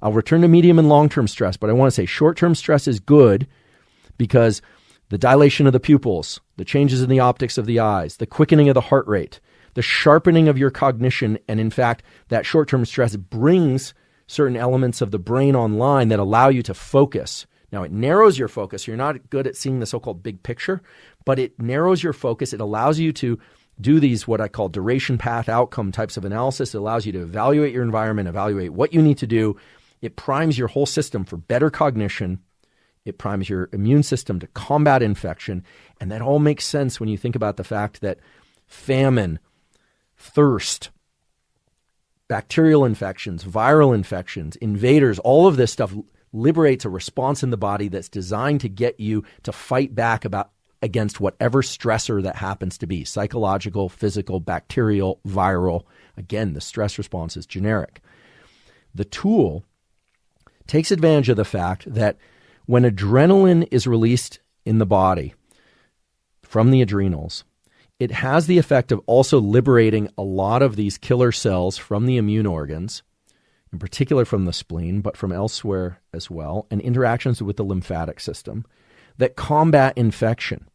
I'll return to medium and long-term stress, but I want to say short-term stress is good because the dilation of the pupils, the changes in the optics of the eyes, the quickening of the heart rate, the sharpening of your cognition, and in fact, that short-term stress brings certain elements of the brain online that allow you to focus. Now, it narrows your focus. You're not good at seeing the so-called big picture, but it narrows your focus. It allows you to do these, what I call duration path outcome types of analysis. It allows you to evaluate your environment, evaluate what you need to do. It primes your whole system for better cognition. It primes your immune system to combat infection. And that all makes sense when you think about the fact that famine, thirst, bacterial infections, viral infections, invaders, all of this stuff liberates a response in the body that's designed to get you to fight back against whatever stressor that happens to be, psychological, physical, bacterial, viral. Again, the stress response is generic. The tool takes advantage of the fact that when adrenaline is released in the body from the adrenals, it has the effect of also liberating a lot of these killer cells from the immune organs, in particular from the spleen, but from elsewhere as well, and interactions with the lymphatic system that combat infection.